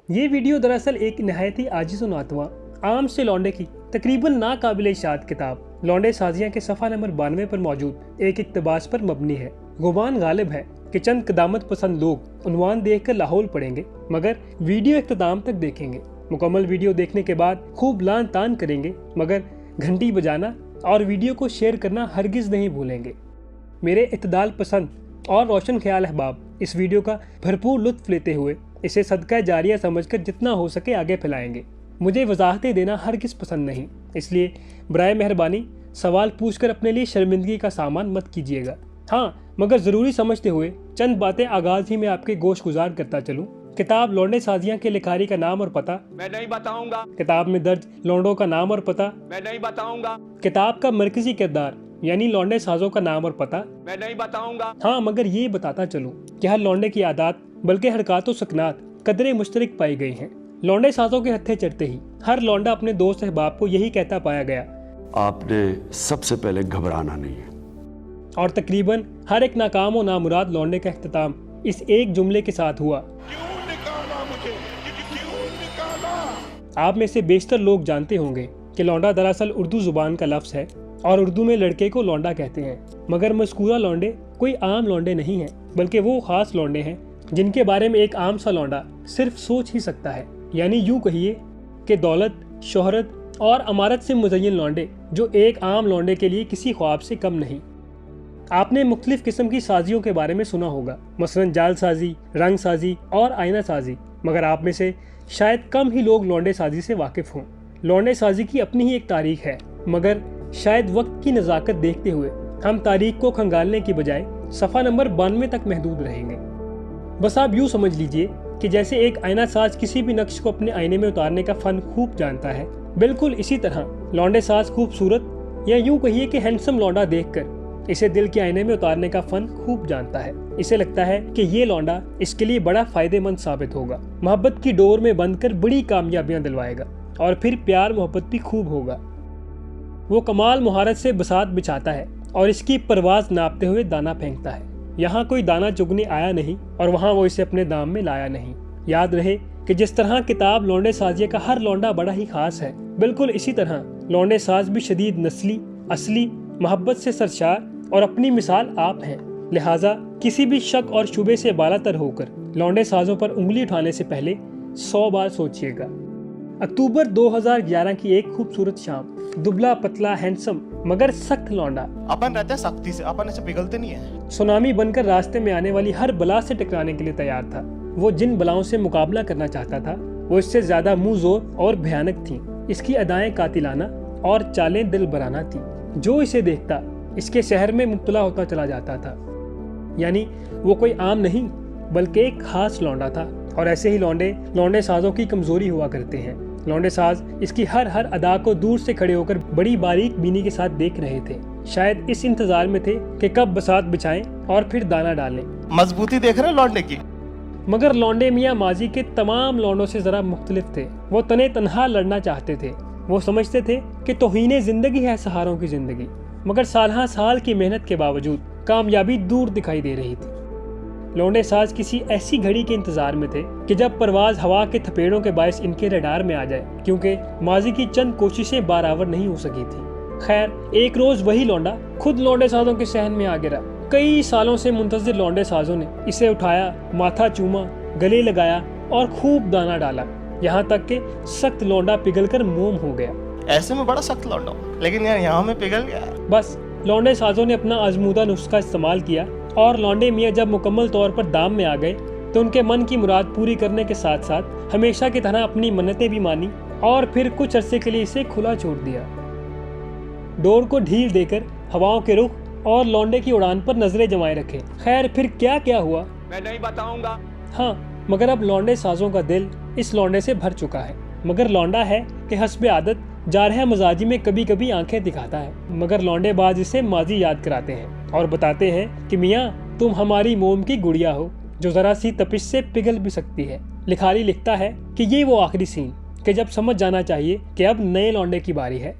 ये वीडियो दरअसल एक नहायत ही आजिज़ नातवा आम से लौंडे की तकरीबन नाकाबिल इशात किताब लौंडे साजियां के सफ़ा नंबर 92 पर मौजूद एक इक्तबास पर मबनी है। गुमान गालिब है कि चंद कदामत पसंद लोग उन्वान देखकर लाहौल पड़ेंगे, मगर वीडियो इख्तिताम तक देखेंगे। मुकम्मल वीडियो देखने के बाद खूब लान तान करेंगे, मगर घंटी बजाना और वीडियो को शेयर करना हरगिज़ नहीं भूलेंगे। मेरे इत्तदाल पसंद और रोशन ख्याल अहबाब इस वीडियो का भरपूर लुत्फ लेते हुए इसे सदका जारिया समझकर जितना हो सके आगे फैलाएंगे। मुझे वजाहतें देना हरगिज़ पसंद नहीं, इसलिए बराए मेहरबानी सवाल पूछकर अपने लिए शर्मिंदगी का सामान मत कीजिएगा। हाँ, मगर ज़रूरी समझते हुए चंद बातें आगाज़ ही में आपके गोश गुजार करता चलूँ। किताब लौंडे साजियां के लिखारी का नाम और पता मैं नहीं बताऊंगा। किताब में दर्ज लौंडों का नाम और पता मैं नहीं बताऊंगा। किताब का मरकजी किरदार यानी लौंडे साजों का नाम और पता मैं नहीं बताऊंगा। हाँ, मगर ये बताता चलूँ कि हर लौंडे की आदत बल्कि हरकत सकनात कदरे मुश्तरक पाई गई हैं। लौंडे साजों के हत्थे चढ़ते ही हर लौंडा अपने दोस्त अहबाब को यही कहता पाया गया, आपने सबसे पहले घबराना नहीं है। और तकरीबन हर एक नाकाम और नामुराद लौंडे का इख्तिताम इस एक जुमले के साथ हुआ, क्यों निकाला मुझे? क्यों निकाला? आप में से बेशतर लोग जानते होंगे कि लौंडा दरअसल उर्दू जुबान का लफ्ज़ है और उर्दू में लड़के को लौंडा कहते हैं। मगर मज़कूरा लौंडे कोई आम लौंडे नहीं हैं, बल्कि वो ख़ास लौंडे हैं जिनके बारे में एक आम सा लौंडा सिर्फ सोच ही सकता है। यानी यूँ कहिए कि दौलत, शोहरत और अमारत से मुज़य्यन लौंडे जो एक आम लौंडे के लिए किसी ख्वाब से कम नहीं। आपने मुख्तलिफ किस्म की साजियों के बारे में सुना होगा, मसलन जाल साजी, रंग साजी और आईना साजी, मगर आप में से शायद कम ही लोग लौंडे साजी से वाकिफ़ हों। लौंडे साजी की अपनी ही एक तारीख है, मगर शायद वक्त की नज़ाकत देखते हुए हम तारीख को खंगालने की बजाय सफ़ा नंबर 92 तक महदूद रहेंगे। बस आप यूँ समझ लीजिए कि जैसे एक आईना साज किसी भी नक्श को अपने आईने में उतारने का फ़न खूब जानता है, बिल्कुल इसी तरह लौंडे साज खूबसूरत या यूँ कहिए कि हैंडसम लौंडा देखकर इसे दिल के आईने में उतारने का फन खूब जानता है। इसे लगता है कि ये लौंडा इसके लिए बड़ा फायदेमंद साबित होगा, मोहब्बत की डोर में बंधकर बड़ी कामयाबियां दिलवाएगा और फिर प्यार मोहब्बत भी खूब होगा। वो कमाल मुहारत से बसात बिछाता है और इसकी परवाज नापते हुए दाना फेंकता है। यहाँ कोई दाना चुगने आया नहीं और वहाँ वो इसे अपने दाम में लाया नहीं। याद रहे कि जिस तरह किताब लौंडे साजिया का हर लौंडा बड़ा ही खास है, बिल्कुल इसी तरह लौंडे साज भी शदीद नस्ली, असली, मोहब्बत से सरशार और अपनी मिसाल आप हैं। लिहाजा किसी भी शक और शुबे से बालातर होकर लौंडे साजों पर उंगली उठाने से पहले 100 बार सोचिएगा। अक्टूबर 2011 की एक खूबसूरत शाम, दुबला पतला हैंडसम मगर सख्त लौंडा अपन रहते हैं सख्ती से, अपन ऐसे पिघलते नहीं है। सुनामी बनकर रास्ते में आने वाली हर बला से टकराने के लिए तैयार था। वो जिन बलाओं से मुकाबला करना चाहता था वो इससे ज्यादा मुंह जोर और भयानक थी। इसकी अदाएं कातिलाना और चालें दिल बराना थी। जो इसे देखता इसके शहर में मुब्तला होता चला जाता था। यानी वो कोई आम नहीं बल्कि एक खास लौंडा था। और ऐसे ही लौंडे साजों की कमजोरी हुआ करते हैं। लौंडे साज इसकी हर अदा को दूर से खड़े होकर बड़ी बारीक बीनी के साथ देख रहे थे। शायद इस इंतजार में थे कि कब बसात बिछाएं और फिर दाना डालें। मजबूती देख रहे हैं लौंडे की। मगर लौंडे मियाँ माजी के तमाम लौंडों से जरा मुख्तलिफ थे। वो तने तनहा लड़ना चाहते थे। वो समझते थे कि तौहीने जिंदगी है सहारों की जिंदगी, मगर साल की मेहनत के बावजूद कामयाबी दूर दिखाई दे रही थी। लौंडे साज किसी ऐसी घड़ी के इंतजार में थे कि जब परवाज हवा के थपेड़ों के बायस इनके रडार में आ जाए, क्योंकि माजी की चंद कोशिशें बराबर नहीं हो सकी थी। खैर, एक रोज वही लौंडा खुद लौंडे साजों के सहन में आ गिरा। कई सालों से मुंतजिर लौंडे साजों ने इसे उठाया, माथा चूमा, गले लगाया और खूब दाना डाला, यहाँ तक कि सख्त लौंडा पिघलकर मोम हो गया। ऐसे में बड़ा सख्त लौंडा हूं, लेकिन यार यहाँ में पिघल गया। बस लौंडे साजों ने अपना आजमूदा नुस्खा इस्तेमाल किया और लौंडे मियाँ जब मुकम्मल तौर पर दाम में आ गए तो उनके मन की मुराद पूरी करने के साथ साथ हमेशा की तरह अपनी मन्नतें भी मानी और फिर कुछ अरसे के लिए इसे खुला छोड़ दिया। डोर को ढील देकर हवाओं के रुख और लौंडे की उड़ान पर नजरें जमाए रखे। खैर, फिर क्या हुआ मैं नहीं बताऊंगा। हाँ, मगर अब लौंडे साजों का दिल इस लौंडे से भर चुका है। मगर लौंडा है कि हस्बे आदत जारह मजाजी में कभी कभी आंखें दिखाता है। मगर लौंडेबाज इसे माजी याद कराते हैं और बताते हैं कि मियाँ तुम हमारी मोम की गुड़िया हो जो जरा सी तपिश से पिघल भी सकती है। लिखारी लिखता है कि ये वो आखिरी सीन कि जब समझ जाना चाहिए कि अब नए लौंडे की बारी है।